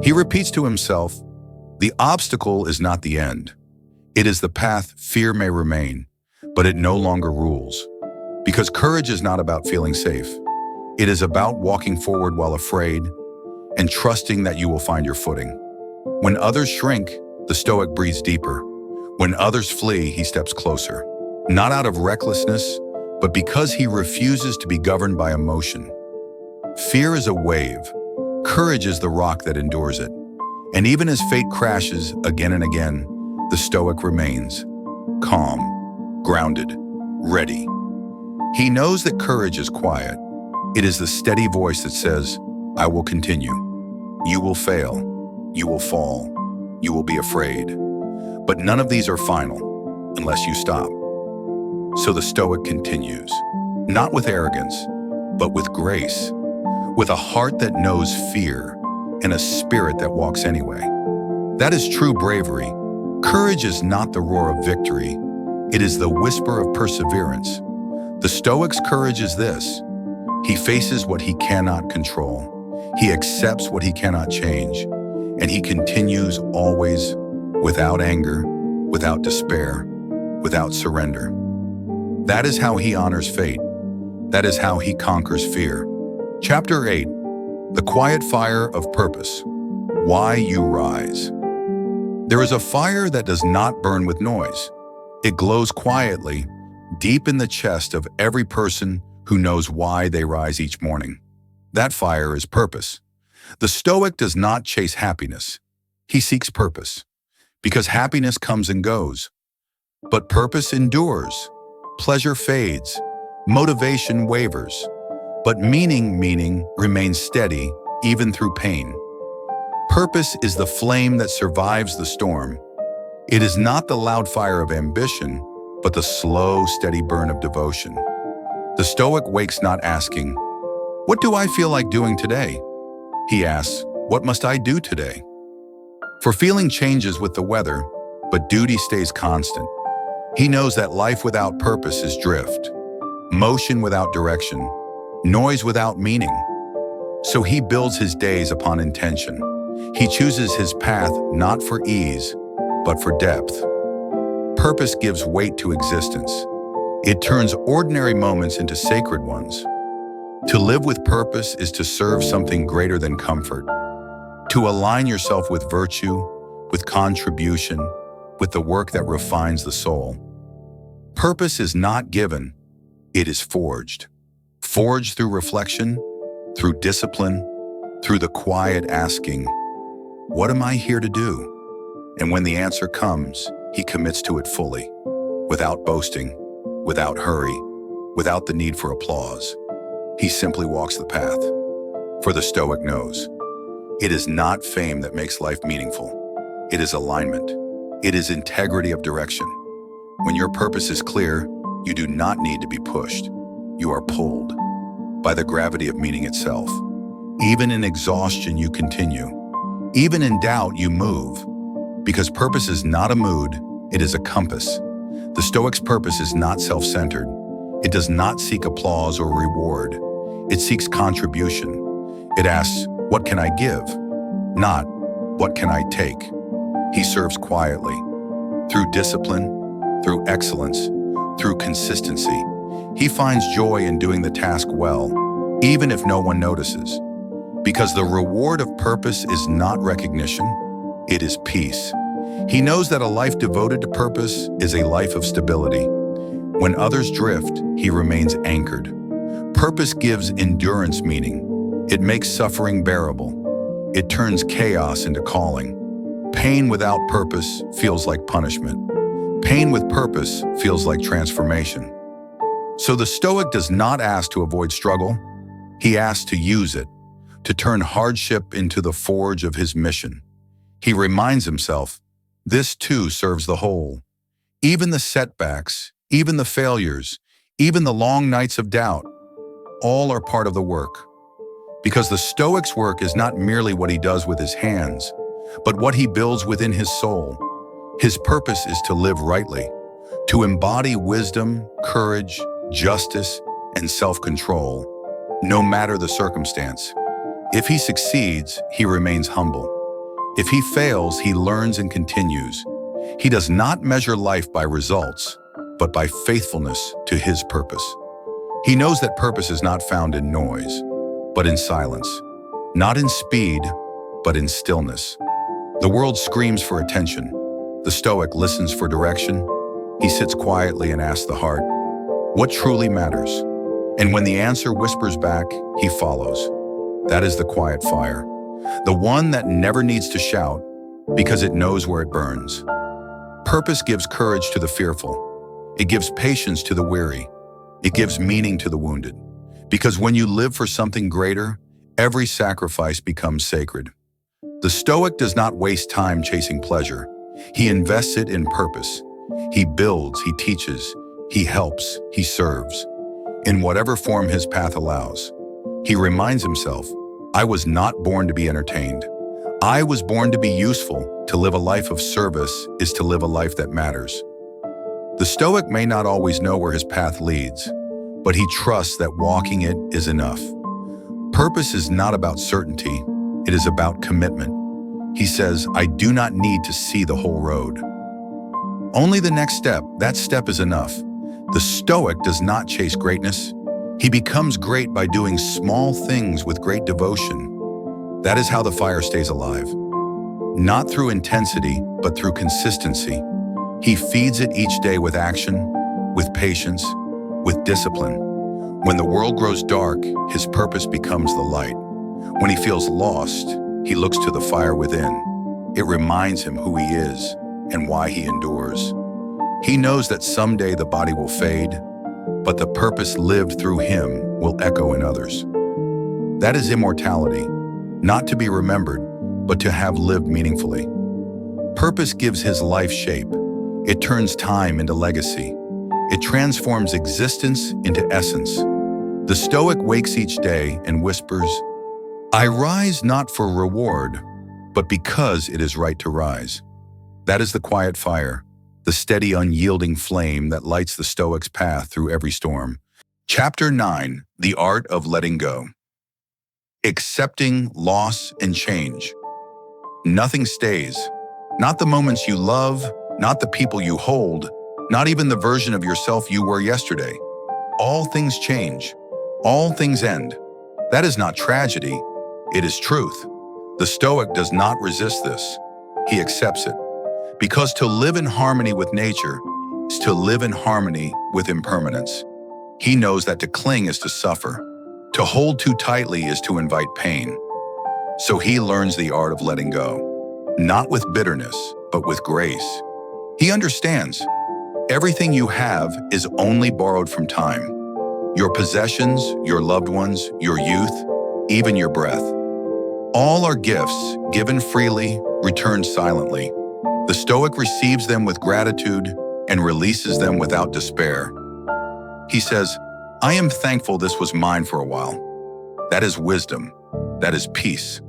He repeats to himself, the obstacle is not the end. It is the path fear may remain, but it no longer rules. Because courage is not about feeling safe. It is about walking forward while afraid and trusting that you will find your footing. When others shrink, the Stoic breathes deeper. When others flee, he steps closer. Not out of recklessness, but because he refuses to be governed by emotion. Fear is a wave. Courage is the rock that endures it. And even as fate crashes again and again, the Stoic remains calm, grounded, ready. He knows that courage is quiet. It is the steady voice that says, I will continue. You will fail. You will fall. You will be afraid. But none of these are final unless you stop. So the Stoic continues, not with arrogance, but with grace, with a heart that knows fear and a spirit that walks anyway. That is true bravery. Courage is not the roar of victory. It is the whisper of perseverance. The Stoic's courage is this. He faces what he cannot control. He accepts what he cannot change. And he continues always without anger, without despair, without surrender. That is how he honors fate. That is how he conquers fear. Chapter 8, The Quiet Fire of Purpose. Why you rise. There is a fire that does not burn with noise. It glows quietly, deep in the chest of every person who knows why they rise each morning. That fire is purpose. The Stoic does not chase happiness. He seeks purpose, because happiness comes and goes. But purpose endures. Pleasure fades. Motivation wavers. But meaning remains steady, even through pain. Purpose is the flame that survives the storm. It is not the loud fire of ambition, but the slow, steady burn of devotion. The Stoic wakes not asking, what do I feel like doing today? He asks, what must I do today? For feeling changes with the weather, but duty stays constant. He knows that life without purpose is drift, motion without direction, noise without meaning. So he builds his days upon intention. He chooses his path not for ease, but for depth. Purpose gives weight to existence. It turns ordinary moments into sacred ones. To live with purpose is to serve something greater than comfort. To align yourself with virtue, with contribution, with the work that refines the soul. Purpose is not given, it is forged. Forged through reflection, through discipline, through the quiet asking, what am I here to do? And when the answer comes, he commits to it fully, without boasting, without hurry, without the need for applause. He simply walks the path. For the Stoic knows, it is not fame that makes life meaningful. It is alignment. It is integrity of direction. When your purpose is clear, you do not need to be pushed. You are pulled by the gravity of meaning itself. Even in exhaustion, you continue. Even in doubt, you move. Because purpose is not a mood, it is a compass. The Stoic's purpose is not self-centered. It does not seek applause or reward. It seeks contribution. It asks, what can I give? Not, what can I take? He serves quietly. Through discipline, through excellence, through consistency, he finds joy in doing the task well, even if no one notices. Because the reward of purpose is not recognition, it is peace. He knows that a life devoted to purpose is a life of stability. When others drift, he remains anchored. Purpose gives endurance meaning. It makes suffering bearable. It turns chaos into calling. Pain without purpose feels like punishment. Pain with purpose feels like transformation. So the Stoic does not ask to avoid struggle. He asks to use it, to turn hardship into the forge of his mission. He reminds himself, this too serves the whole. Even the setbacks, even the failures, even the long nights of doubt, all are part of the work. Because the Stoic's work is not merely what he does with his hands, but what he builds within his soul. His purpose is to live rightly, to embody wisdom, courage, justice, and self-control, no matter the circumstance. If he succeeds, he remains humble. If he fails, he learns and continues. He does not measure life by results, but by faithfulness to his purpose. He knows that purpose is not found in noise, but in silence. Not in speed, but in stillness. The world screams for attention. The Stoic listens for direction. He sits quietly and asks the heart, what truly matters? And when the answer whispers back, he follows. That is the quiet fire, the one that never needs to shout because it knows where it burns. Purpose gives courage to the fearful. It gives patience to the weary. It gives meaning to the wounded. Because when you live for something greater, every sacrifice becomes sacred. The Stoic does not waste time chasing pleasure. He invests it in purpose. He builds, he teaches, he helps, he serves. In whatever form his path allows. He reminds himself, I was not born to be entertained. I was born to be useful. To live a life of service is to live a life that matters. The Stoic may not always know where his path leads, but he trusts that walking it is enough. Purpose is not about certainty, it is about commitment. He says, I do not need to see the whole road. Only the next step, that step is enough. The Stoic does not chase greatness. He becomes great by doing small things with great devotion. That is how the fire stays alive. Not through intensity, but through consistency. He feeds it each day with action, with patience, with discipline. When the world grows dark, his purpose becomes the light. When he feels lost, he looks to the fire within. It reminds him who he is and why he endures. He knows that someday the body will fade, but the purpose lived through him will echo in others. That is immortality, not to be remembered, but to have lived meaningfully. Purpose gives his life shape. It turns time into legacy. It transforms existence into essence. The Stoic wakes each day and whispers, I rise not for reward, but because it is right to rise. That is the quiet fire, the steady, unyielding flame that lights the Stoic's path through every storm. Chapter 9, The Art of Letting Go. Accepting loss and change. Nothing stays. Not the moments you love, not the people you hold, not even the version of yourself you were yesterday. All things change. All things end. That is not tragedy. It is truth. The Stoic does not resist this. He accepts it. Because to live in harmony with nature is to live in harmony with impermanence. He knows that to cling is to suffer. To hold too tightly is to invite pain. So he learns the art of letting go, not with bitterness, but with grace. He understands everything you have is only borrowed from time. Your possessions, your loved ones, your youth, even your breath. All are gifts given freely, returned silently. The Stoic receives them with gratitude and releases them without despair. He says, I am thankful this was mine for a while. That is wisdom. That is peace.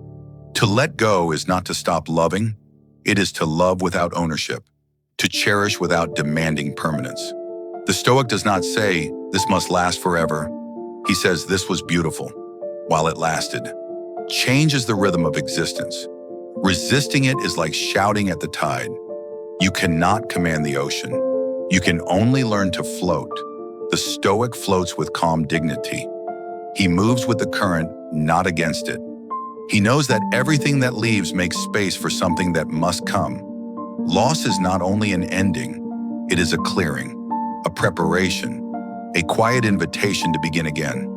To let go is not to stop loving. It is to love without ownership, to cherish without demanding permanence. The Stoic does not say, this must last forever. He says, this was beautiful while it lasted. Change is the rhythm of existence. Resisting it is like shouting at the tide. You cannot command the ocean. You can only learn to float. The Stoic floats with calm dignity. He moves with the current, not against it. He knows that everything that leaves makes space for something that must come. Loss is not only an ending, it is a clearing, a preparation, a quiet invitation to begin again.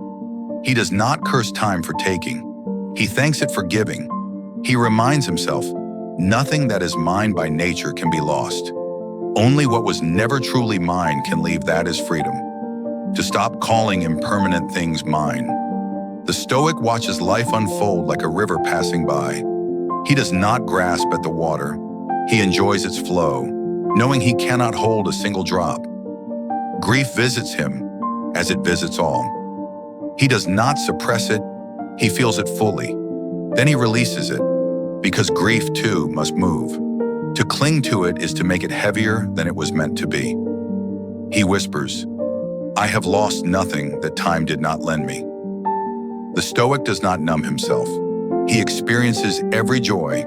He does not curse time for taking. He thanks it for giving. He reminds himself, nothing that is mine by nature can be lost. Only what was never truly mine can leave. That is freedom. To stop calling impermanent things mine. The Stoic watches life unfold like a river passing by. He does not grasp at the water. He enjoys its flow, knowing he cannot hold a single drop. Grief visits him as it visits all. He does not suppress it. He feels it fully. Then he releases it, because grief too must move. To cling to it is to make it heavier than it was meant to be. He whispers, "I have lost nothing that time did not lend me." The Stoic does not numb himself. He experiences every joy,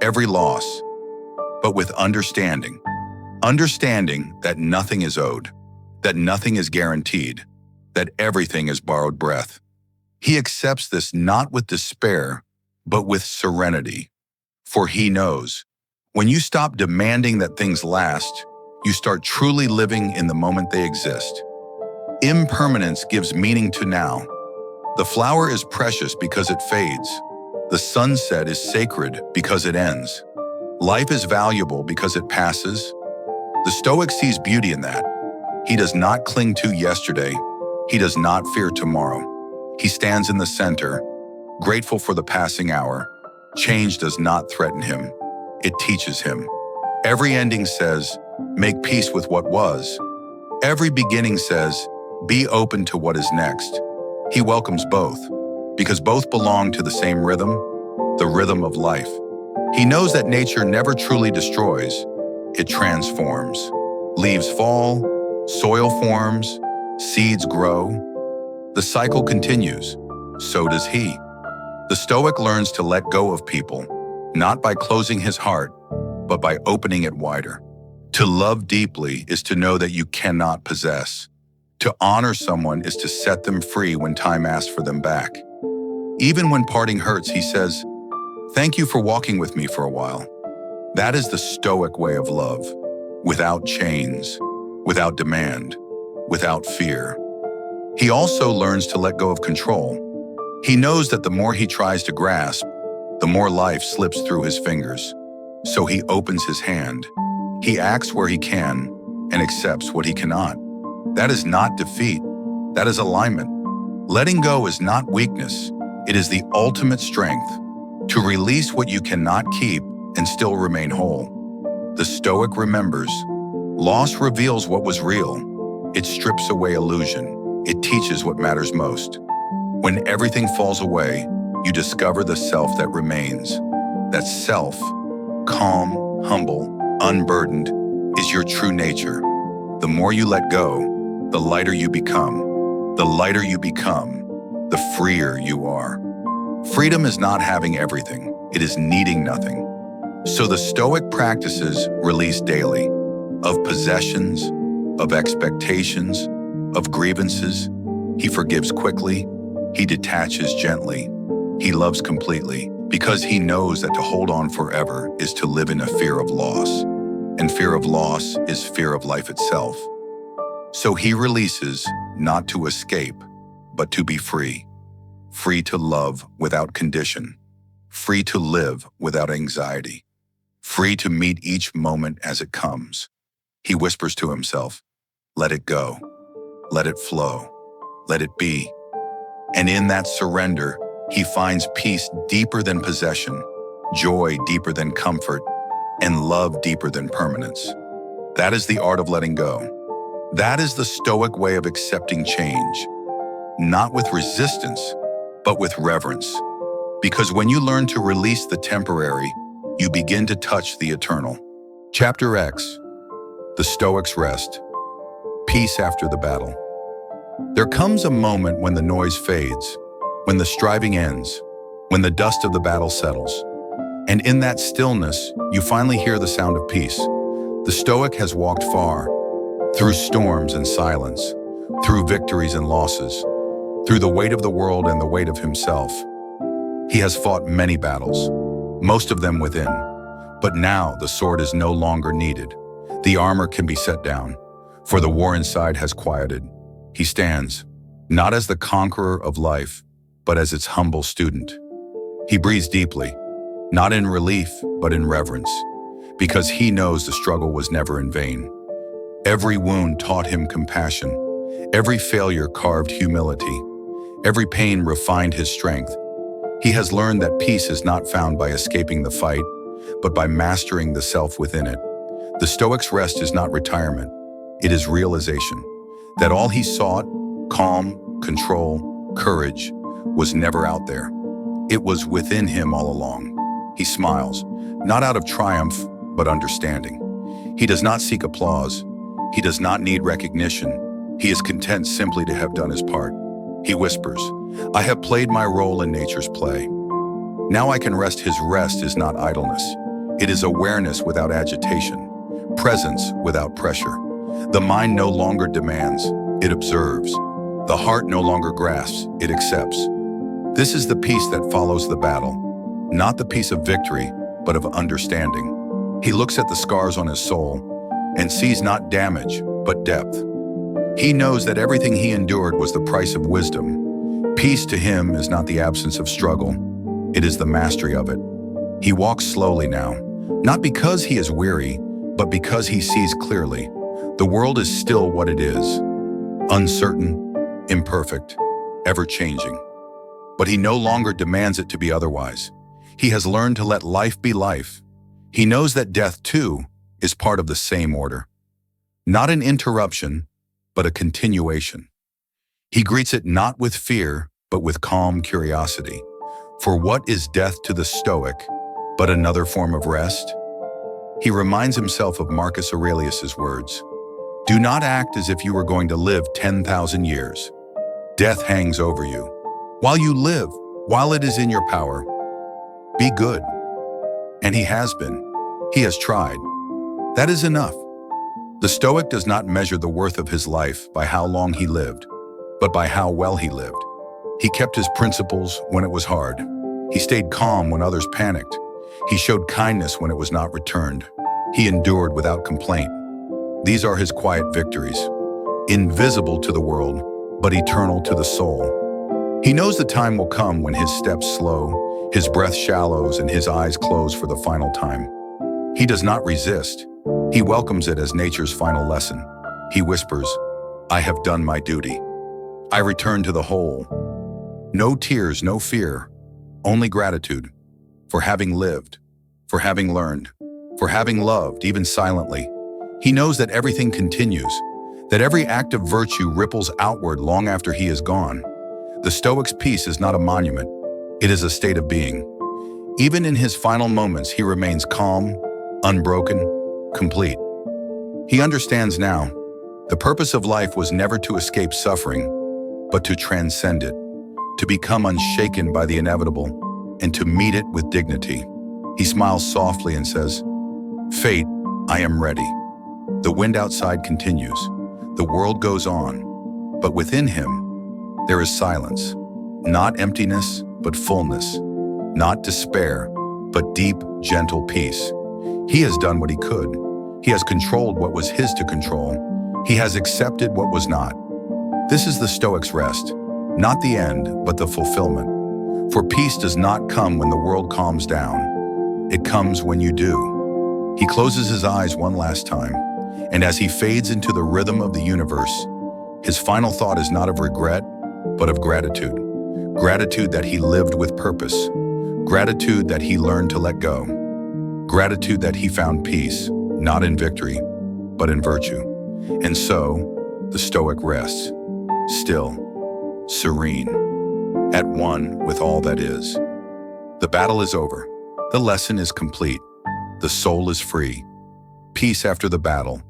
every loss, but with understanding. Understanding that nothing is owed, that nothing is guaranteed, that everything is borrowed breath. He accepts this not with despair, but with serenity. For he knows, when you stop demanding that things last, you start truly living in the moment they exist. Impermanence gives meaning to now. The flower is precious because it fades. The sunset is sacred because it ends. Life is valuable because it passes. The Stoic sees beauty in that. He does not cling to yesterday. He does not fear tomorrow. He stands in the center, grateful for the passing hour. Change does not threaten him. It teaches him. Every ending says, make peace with what was. Every beginning says, be open to what is next. He welcomes both, because both belong to the same rhythm, the rhythm of life. He knows that nature never truly destroys. It transforms. Leaves fall, soil forms, seeds grow. The cycle continues. So does he. The Stoic learns to let go of people, not by closing his heart, but by opening it wider. To love deeply is to know that you cannot possess. To honor someone is to set them free when time asks for them back. Even when parting hurts, he says, "Thank you for walking with me for a while." That is the Stoic way of love, without chains, without demand, without fear. He also learns to let go of control. He knows that the more he tries to grasp, the more life slips through his fingers. So he opens his hand. He acts where he can and accepts what he cannot. That is not defeat. That is alignment. Letting go is not weakness. It is the ultimate strength, to release what you cannot keep and still remain whole. The Stoic remembers, loss reveals what was real. It strips away illusion. It teaches what matters most. When everything falls away, you discover the self that remains. That self, calm, humble, unburdened, is your true nature. The more you let go, the lighter you become. The lighter you become, the freer you are. Freedom is not having everything. It is needing nothing. So the Stoic practices release daily of possessions, of expectations, of grievances. He forgives quickly. He detaches gently. He loves completely, because he knows that to hold on forever is to live in a fear of loss. And fear of loss is fear of life itself. So he releases, not to escape, but to be free. Free to love without condition. Free to live without anxiety. Free to meet each moment as it comes. He whispers to himself, let it go. Let it flow. Let it be. And in that surrender, he finds peace deeper than possession, joy deeper than comfort, and love deeper than permanence. That is the art of letting go. That is the Stoic way of accepting change, not with resistance, but with reverence. Because when you learn to release the temporary, you begin to touch the eternal. Chapter X, the Stoic's rest. Peace after the battle. There comes a moment when the noise fades, when the striving ends, when the dust of the battle settles. And in that stillness, you finally hear the sound of peace. The Stoic has walked far, through storms and silence, through victories and losses, through the weight of the world and the weight of himself. He has fought many battles, most of them within. But now the sword is no longer needed. The armor can be set down, for the war inside has quieted. He stands, not as the conqueror of life, but as its humble student. He breathes deeply, not in relief, but in reverence, because he knows the struggle was never in vain. Every wound taught him compassion. Every failure carved humility. Every pain refined his strength. He has learned that peace is not found by escaping the fight, but by mastering the self within it. The Stoic's rest is not retirement. It is realization that all he sought, calm, control, courage, was never out there. It was within him all along. He smiles, not out of triumph, but understanding. He does not seek applause. He does not need recognition. He is content simply to have done his part. He whispers, "I have played my role in nature's play. Now I can rest." His rest is not idleness. It is awareness without agitation, presence without pressure. The mind no longer demands, it observes. The heart no longer grasps, it accepts. This is the peace that follows the battle, not the peace of victory, but of understanding. He looks at the scars on his soul and sees not damage, but depth. He knows that everything he endured was the price of wisdom. Peace to him is not the absence of struggle, it is the mastery of it. He walks slowly now, not because he is weary, but because he sees clearly. The world is still what it is, uncertain, imperfect, ever-changing. But he no longer demands it to be otherwise. He has learned to let life be life. He knows that death, too, is part of the same order. Not an interruption, but a continuation. He greets it not with fear, but with calm curiosity. For what is death to the Stoic, but another form of rest? He reminds himself of Marcus Aurelius's words, "Do not act as if you were going to live 10,000 years. Death hangs over you. While you live, while it is in your power, be good." And he has been. He has tried. That is enough. The Stoic does not measure the worth of his life by how long he lived, but by how well he lived. He kept his principles when it was hard. He stayed calm when others panicked. He showed kindness when it was not returned. He endured without complaint. These are his quiet victories, invisible to the world, but eternal to the soul. He knows the time will come when his steps slow, his breath shallows, and his eyes close for the final time. He does not resist. He welcomes it as nature's final lesson. He whispers, "I have done my duty. I return to the whole." No tears, no fear, only gratitude for having lived, for having learned, for having loved, even silently. He knows that everything continues, that every act of virtue ripples outward long after he is gone. The Stoic's peace is not a monument, it is a state of being. Even in his final moments, he remains calm, unbroken, complete. He understands now, the purpose of life was never to escape suffering, but to transcend it, to become unshaken by the inevitable, and to meet it with dignity. He smiles softly and says, "Fate, I am ready." The wind outside continues. The world goes on, but within him, there is silence. Not emptiness, but fullness. Not despair, but deep, gentle peace. He has done what he could. He has controlled what was his to control. He has accepted what was not. This is the Stoic's rest, not the end, but the fulfillment. For peace does not come when the world calms down. It comes when you do. He closes his eyes one last time, and as he fades into the rhythm of the universe, his final thought is not of regret, but of gratitude. Gratitude that he lived with purpose. Gratitude that he learned to let go. Gratitude that he found peace, not in victory, but in virtue. And so, the Stoic rests, still, serene, at one with all that is. The battle is over. The lesson is complete. The soul is free. Peace after the battle,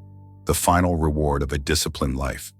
the final reward of a disciplined life.